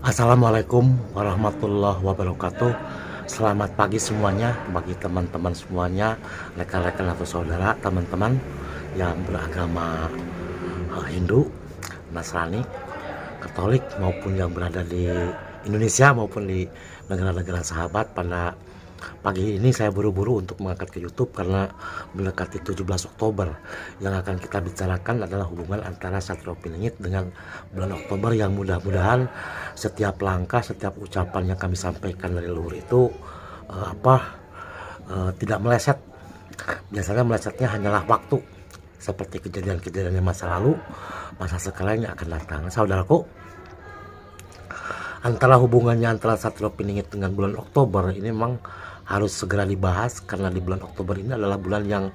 Assalamualaikum warahmatullahi wabarakatuh. Selamat pagi semuanya bagi teman-teman semuanya, rekan-rekan atau saudara, teman-teman yang beragama Hindu, Nasrani, Katolik maupun yang berada di Indonesia maupun di negara-negara sahabat. Pada pagi ini saya buru-buru untuk mengangkat ke YouTube karena mendekati 17 Oktober. Yang akan kita bicarakan adalah hubungan antara Satrio Piningit dengan bulan Oktober, yang mudah-mudahan setiap langkah, setiap ucapan yang kami sampaikan dari luhur itu tidak meleset. Biasanya melesetnya hanyalah waktu, seperti kejadian-kejadian masa lalu, masa sekarang yang akan datang. Saudaraku, antara hubungannya antara Satrio Piningit dengan bulan Oktober ini memang harus segera dibahas, karena di bulan Oktober ini adalah bulan yang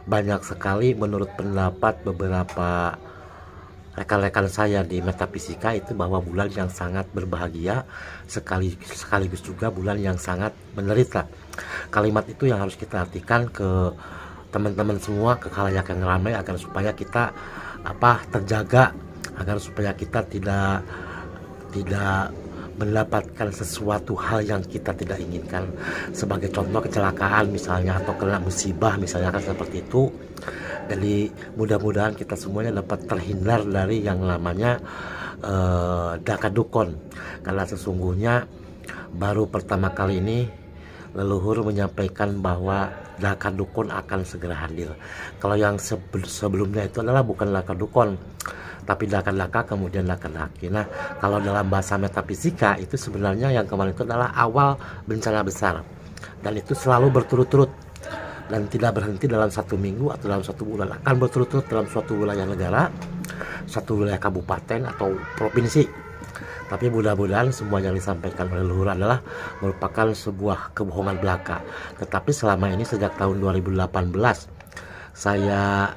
banyak sekali menurut pendapat beberapa rekan-rekan saya di metafisika itu bahwa bulan yang sangat berbahagia, sekaligus juga bulan yang sangat menderita. Kalimat itu yang harus kita artikan ke teman-teman semua, ke khalayak yang ramai, agar supaya kita terjaga, agar supaya kita tidak mendapatkan sesuatu hal yang kita tidak inginkan. Sebagai contoh kecelakaan misalnya, atau kena musibah misalnya, kan seperti itu. Jadi mudah-mudahan kita semuanya dapat terhindar dari yang namanya daka dukun, karena sesungguhnya baru pertama kali ini leluhur menyampaikan bahwa daka dukun akan segera hadir. Kalau yang sebelumnya itu adalah bukan daka dukun, tapi daka-daka kemudian daka-daki. Nah, kalau dalam bahasa metafisika itu sebenarnya yang kemarin itu adalah awal bencana besar, dan itu selalu berturut-turut dan tidak berhenti dalam satu minggu atau dalam satu bulan, akan berturut-turut dalam suatu wilayah negara, satu wilayah kabupaten atau provinsi. Tapi mudah-mudahan semua yang disampaikan oleh leluhur adalah merupakan sebuah kebohongan belaka. Tetapi selama ini sejak tahun 2018 saya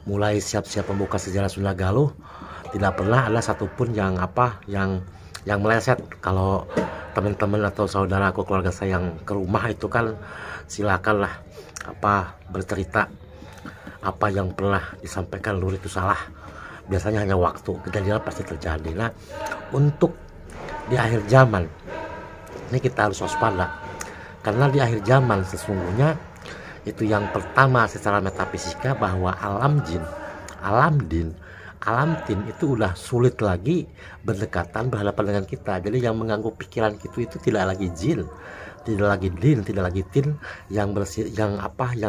mulai siap-siap membuka sejarah Sunda Galuh, tidak pernah ada satupun yang meleset. Kalau teman-teman atau saudara aku, keluarga saya yang ke rumah itu kan silakanlah bercerita apa yang pernah disampaikan leluhur itu salah. Biasanya hanya waktu, kejadian pasti terjadi. Nah, untuk di akhir zaman ini kita harus waspada, karena di akhir zaman sesungguhnya itu yang pertama secara metafisika bahwa alam jin, alam tin itu udah sulit lagi berdekatan, berhadapan dengan kita. Jadi yang mengganggu pikiran kita itu tidak lagi jin, tidak lagi din, tidak lagi tin yang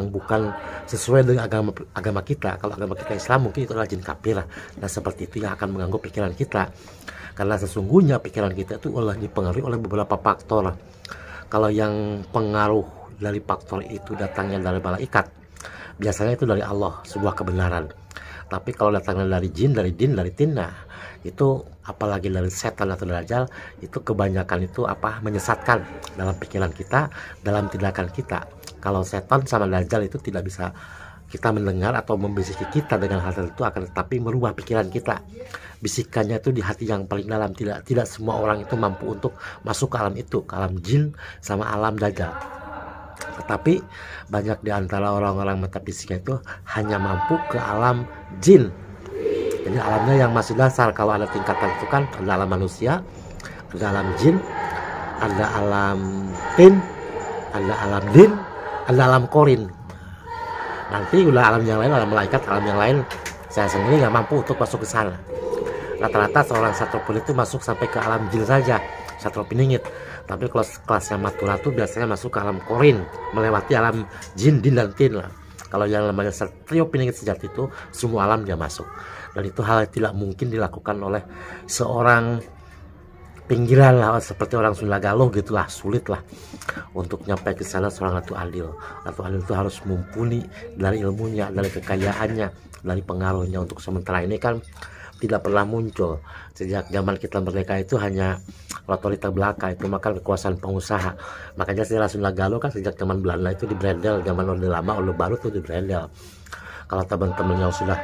bukan sesuai dengan agama kita. Kalau agama kita Islam mungkin itu adalah jin kafir. Nah, seperti itu yang akan mengganggu pikiran kita, karena sesungguhnya pikiran kita itu dipengaruhi oleh beberapa faktor. Kalau yang pengaruh dari faktor itu datangnya dari malaikat, biasanya itu dari Allah, sebuah kebenaran. Tapi kalau datangnya dari jin, dari din, dari tin, nah itu apalagi dari setan atau dajjal, itu kebanyakan itu menyesatkan dalam pikiran kita, dalam tindakan kita. Kalau setan sama dajjal itu tidak bisa kita mendengar atau membisiki kita dengan hal itu, akan tetapi merubah pikiran kita. Bisikannya itu di hati yang paling dalam. Tidak semua orang itu mampu untuk masuk ke alam itu, ke alam jin sama alam dajjal. Tetapi banyak di antara orang-orang metafisika itu hanya mampu ke alam jin. Jadi alamnya yang masih dasar. Kalau ada tingkatan itu kan ada alam manusia, ada alam jin, ada alam tin, ada alam din, ada alam korin. Nanti udah alam yang lain, alam malaikat, alam yang lain, saya sendiri nggak mampu untuk masuk ke sana. Rata-rata seorang Satrio Piningit itu masuk sampai ke alam jin saja, Satrio Piningit. Tapi kalau kelasnya Matura tuh biasanya masuk ke alam korin, melewati alam jin, din, dan tin lah. Kalau yang namanya Satrio Piningit sejati itu semua alam dia masuk, dan itu hal yang tidak mungkin dilakukan oleh seorang pinggiran lah, seperti orang Sunda Galuh gitulah. Sulit lah untuk nyampe ke sana seorang Ratu Adil. Ratu Adil itu harus mumpuni dari ilmunya, dari kekayaannya, dari pengaruhnya. Untuk sementara ini kan tidak pernah muncul. Sejak zaman kita merdeka itu hanya otorita belaka, itu makan kekuasaan pengusaha. Makanya sejarah Sunda Galuh kan sejak zaman Belanda itu dibrandel, zaman Orde Lama, Orde Baru itu dibrandel. Kalau teman-teman yang sudah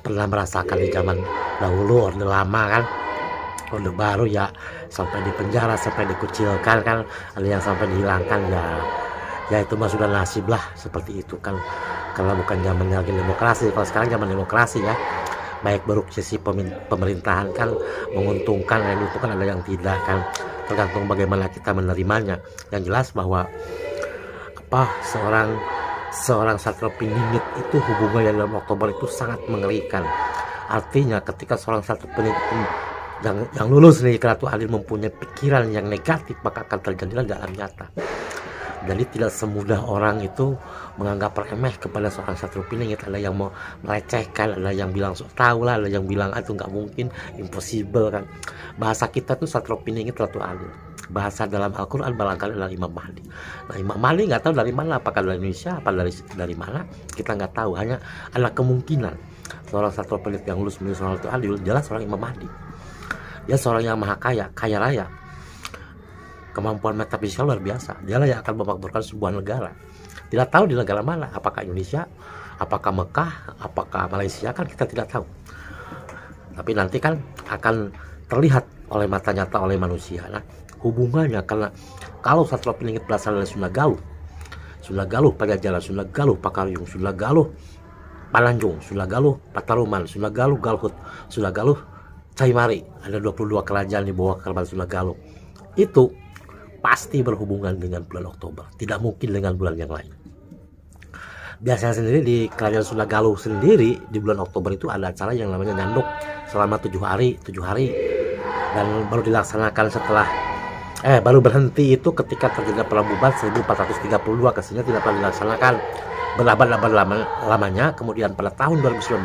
pernah merasakan di zaman dahulu Orde Lama kan, Orde Baru ya sampai di penjara, sampai dikucilkan kan, ada yang sampai dihilangkan, ya itu mah sudah nasib lah, seperti itu kan, karena bukan zaman lagi demokrasi. Kalau sekarang zaman demokrasi ya, baik buruk sisi pemerintahan kan menguntungkan, dan itu kan ada yang tidak kan, tergantung bagaimana kita menerimanya. Yang jelas bahwa seorang Satrio Piningit itu hubungannya dalam Oktober itu sangat mengerikan. Artinya ketika seorang Satrio Piningit yang lulus nih ke Ratu Adil mempunyai pikiran yang negatif, maka akan terjadilah dalam nyata. Jadi tidak semudah orang itu menganggap remeh kepada seorang Satrio Piningit. Ada yang mau melecehkan, ada yang bilang sok tahu lah, ada yang bilang itu nggak mungkin, impossible kan. Bahasa kita tuh Satrio Piningit Ratu Adil. Bahasa dalam Al-Quran barangkali adalah Imam Mahdi. Nah, Imam Mahdi nggak tahu dari mana, apakah dari Indonesia, apa dari mana, kita nggak tahu. Hanya ada kemungkinan seorang Satrio Piningit yang lulus menjadi seorang Ratu Adil jelas seorang Imam Mahdi. Dia seorang yang maha kaya raya. Kemampuan metafisika luar biasa. Dialah yang akan memakmurkan sebuah negara. Tidak tahu di negara mana, apakah Indonesia, apakah Mekah, apakah Malaysia, kan kita tidak tahu. Tapi nanti kan akan terlihat oleh mata nyata oleh manusia. Nah, hubungannya karena kalau Satrio Piningit berasal dari Sunda Galuh Pajajaran, Sunda Galuh Pakaryung, Sunda Galuh Pananjung, Sunda Galuh Pataruman, Sunda Galuh Galhut, Sunda Galuh Caimari. Ada 22 kerajaan di bawah kerajaan Sunda Galuh. Itu pasti berhubungan dengan bulan Oktober, tidak mungkin dengan bulan yang lain. Biasanya sendiri di kerajaan Sunda Galuh sendiri di bulan Oktober itu ada acara yang namanya nyanduk selama 7 hari, dan baru dilaksanakan setelah baru berhenti itu ketika terjadi perang Bubat 1432, kesini tidak pernah dilaksanakan berabad-abad lamanya. Kemudian pada tahun 2019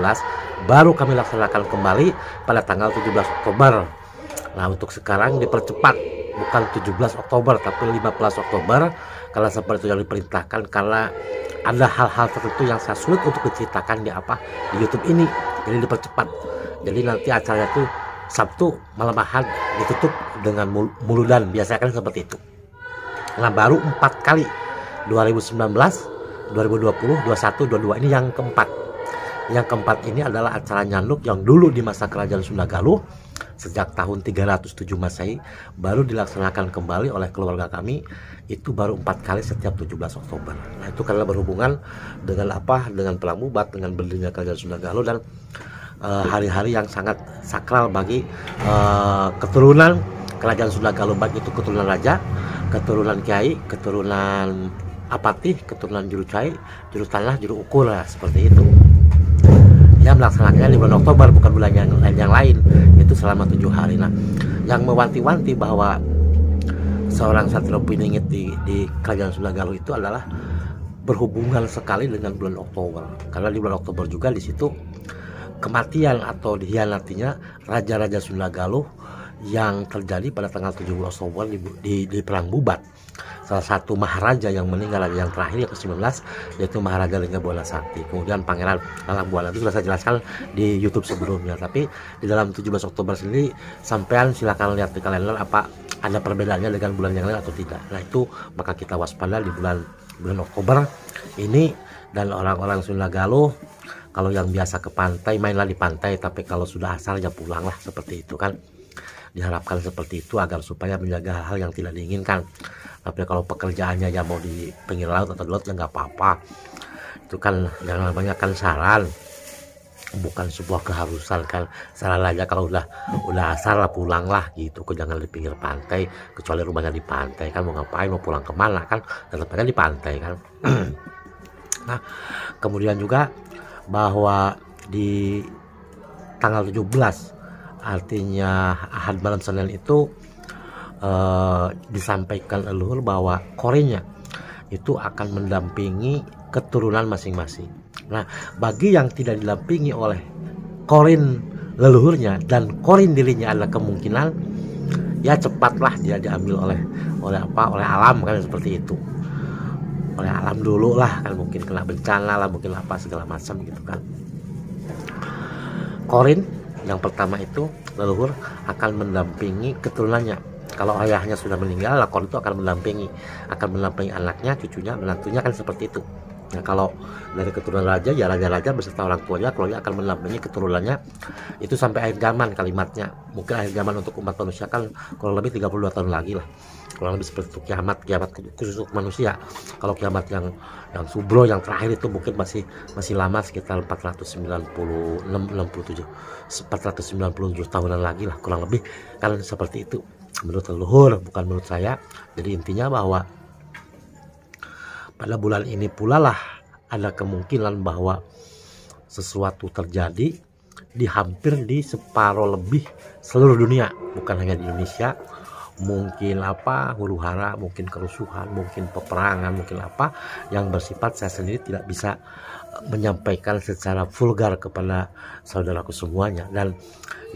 baru kami laksanakan kembali pada tanggal 17 Oktober. Nah, untuk sekarang dipercepat, bukan 17 Oktober tapi 15 Oktober karena seperti itu yang diperintahkan, karena ada hal-hal tertentu yang saya sulit untuk diceritakan di YouTube ini, jadi dipercepat. Jadi nanti acaranya tuh Sabtu malam Ahad ditutup dengan muludan, biasanya kan seperti itu. Nah, baru 4 kali, 2019, 2020, 21, 22, ini yang keempat. Yang keempat ini adalah acara nyanduk yang dulu di masa kerajaan Sunda Galuh sejak tahun 307 Masehi baru dilaksanakan kembali oleh keluarga kami. Itu baru 4 kali setiap 17 Oktober. Nah, itu karena berhubungan dengan dengan perang Bubat, dengan berdirinya kerajaan Sunda Galuh, dan hari-hari yang sangat sakral bagi keturunan kerajaan Sunda Galuh, baik itu keturunan raja, keturunan kiai, keturunan apatih, keturunan juru cai, juru tanah, juru ukur, seperti itu. Dia melaksanakannya di bulan Oktober, bukan bulan yang lain. Itu selama 7 hari. Nah, yang mewanti-wanti bahwa seorang Satrio Piningit di kerajaan Sunda Galuh itu adalah berhubungan sekali dengan bulan Oktober, karena di bulan Oktober juga di situ kematian atau dihianatinya raja-raja Sunda Galuh yang terjadi pada tanggal 17 Oktober di perang Bubat. Salah satu maharaja yang meninggal, yang terakhir yang ke-19, yaitu Maharaja Linggabuana Sakti. Kemudian Pangeran Lalangbuana, itu sudah saya jelaskan di YouTube sebelumnya. Tapi di dalam 17 Oktober sendiri, sampean silakan lihat di kalender apa ada perbedaannya dengan bulan yang lain atau tidak. Nah, itu maka kita waspada di bulan Oktober ini. Dan orang-orang Sunda Galuh, kalau yang biasa ke pantai, mainlah di pantai, tapi kalau sudah asar ya pulanglah, seperti itu kan. Diharapkan seperti itu agar supaya menjaga hal-hal yang tidak diinginkan. Tapi kalau pekerjaannya ya mau di pinggir laut atau di laut ya nggak apa-apa. Itu kan yang namanya kan saran, bukan sebuah keharusan kan. Saran aja, kalau udah asar lah pulanglah gitu, jangan di pinggir pantai, kecuali rumahnya di pantai kan. Mau ngapain, mau pulang kemana kan, tetapnya di pantai kan. Nah, kemudian juga bahwa di tanggal 17, artinya Ahad malam Senin itu disampaikan leluhur bahwa korinnya itu akan mendampingi keturunan masing-masing. Nah, bagi yang tidak didampingi oleh korin leluhurnya dan korin dirinya, adalah kemungkinan ya cepatlah dia diambil oleh alam kan, seperti itu. Oleh alam dulu lah kan, mungkin kena bencana lah, mungkin apa segala macam gitu kan. Korin yang pertama itu leluhur akan mendampingi keturunannya. Kalau ayahnya sudah meninggal, lakon itu akan mendampingi anaknya, cucunya, menantunya kan, seperti itu. Nah, kalau dari keturunan raja, ya raja-raja beserta orang tuanya, keluarga akan mendampingi keturunannya itu sampai akhir zaman kalimatnya. Mungkin akhir zaman untuk umat manusia kan kurang lebih 32 tahun lagi lah. Kurang lebih seperti itu kiamat khusus untuk manusia. Kalau kiamat yang subro yang terakhir itu mungkin masih lama, sekitar 497 tahunan lagi lah kurang lebih, kan seperti itu menurut leluhur, bukan menurut saya. Jadi intinya bahwa pada bulan ini pula lah ada kemungkinan bahwa sesuatu terjadi di hampir di separuh lebih seluruh dunia, bukan hanya di Indonesia. Mungkin huru-hara, mungkin kerusuhan, mungkin peperangan, mungkin apa yang bersifat saya sendiri tidak bisa menyampaikan secara vulgar kepada saudaraku semuanya. Dan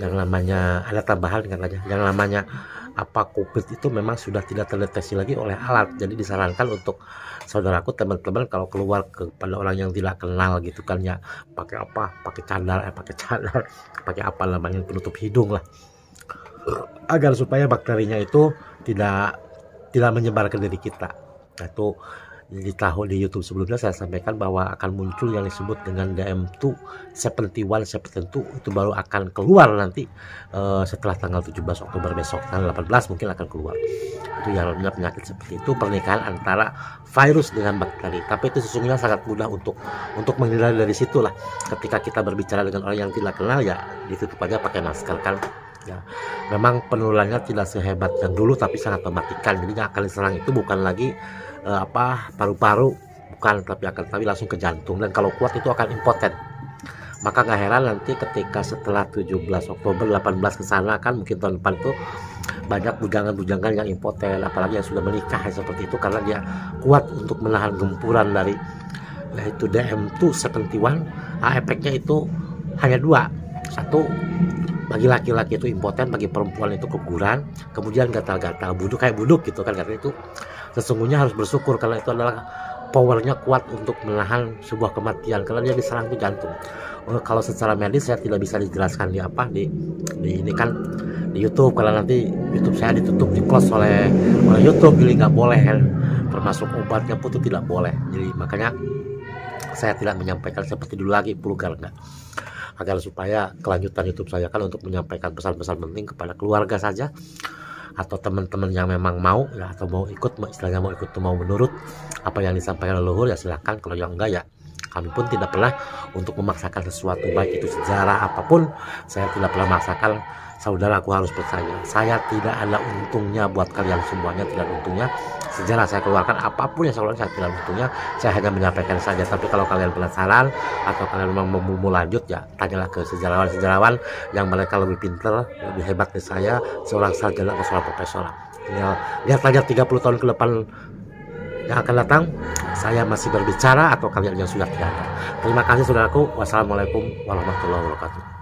yang namanya ada tambahan katanya, yang namanya COVID itu memang sudah tidak terdeteksi lagi oleh alat. Jadi disarankan untuk saudaraku, teman-teman, kalau keluar kepada orang yang tidak kenal gitu kan ya, pakai cadar, pakai apa namanya, penutup hidung lah, agar supaya bakterinya itu tidak menyebar ke diri kita. Nah, itu di YouTube sebelumnya saya sampaikan bahwa akan muncul yang disebut dengan DM271 itu baru akan keluar nanti setelah tanggal 17 Oktober besok, tanggal 18 mungkin akan keluar. Itu yang namanya penyakit seperti itu, pernikahan antara virus dengan bakteri. Tapi itu sesungguhnya sangat mudah untuk menghindari dari situlah. Ketika kita berbicara dengan orang yang tidak kenal, ya ditutup aja pakai masker kan. Ya, memang penularannya tidak sehebat yang dulu, tapi sangat mematikan. Jadi yang akan diserang itu bukan lagi paru-paru, bukan, tapi langsung ke jantung, dan kalau kuat itu akan impoten. Maka nggak heran nanti ketika setelah 17 Oktober 18 ke sana kan, mungkin tahun depan itu banyak bujangan-bujangan yang impoten, apalagi yang sudah menikah seperti itu, karena dia kuat untuk menahan gempuran dari yaitu DM271. Efeknya itu hanya dua. Satu, bagi laki-laki itu impoten, bagi perempuan itu keguguran, kemudian gatal-gatal, kayak buduk gitu kan. Karena itu sesungguhnya harus bersyukur, karena itu adalah powernya kuat untuk menahan sebuah kematian, karena dia diserang itu jantung. Kalau secara medis saya tidak bisa dijelaskan di ini kan di YouTube, karena nanti YouTube saya ditutup, di close oleh YouTube, jadi nggak boleh, termasuk obatnya pun itu tidak boleh. Jadi makanya saya tidak menyampaikan seperti dulu lagi, vulgar enggak, agar supaya kelanjutan YouTube saya kan untuk menyampaikan pesan-pesan penting kepada keluarga saja, atau teman-teman yang memang mau ya, atau mau ikut, istilahnya mau menurut apa yang disampaikan leluhur, ya silahkan. Kalau yang enggak, ya kami pun tidak pernah untuk memaksakan sesuatu, baik itu sejarah apapun. Saya tidak pernah memaksakan saudara, aku harus percaya. Saya tidak ada untungnya buat kalian semuanya, tidak ada untungnya. Sejarah saya keluarkan, apapun yang saya keluarkan, saya tidak ada untungnya. Saya hanya menyampaikan saja. Tapi kalau kalian penasaran atau kalian memang mau lanjut, ya tanyalah ke sejarawan-sejarawan yang mereka lebih pintar, lebih hebat dari saya, seorang sarjana atau seorang profesor. Ya, lihat aja 30 tahun ke depan yang akan datang, saya masih berbicara atau kalian yang sudah tidak ada. Terima kasih saudaraku. Wassalamualaikum warahmatullahi wabarakatuh.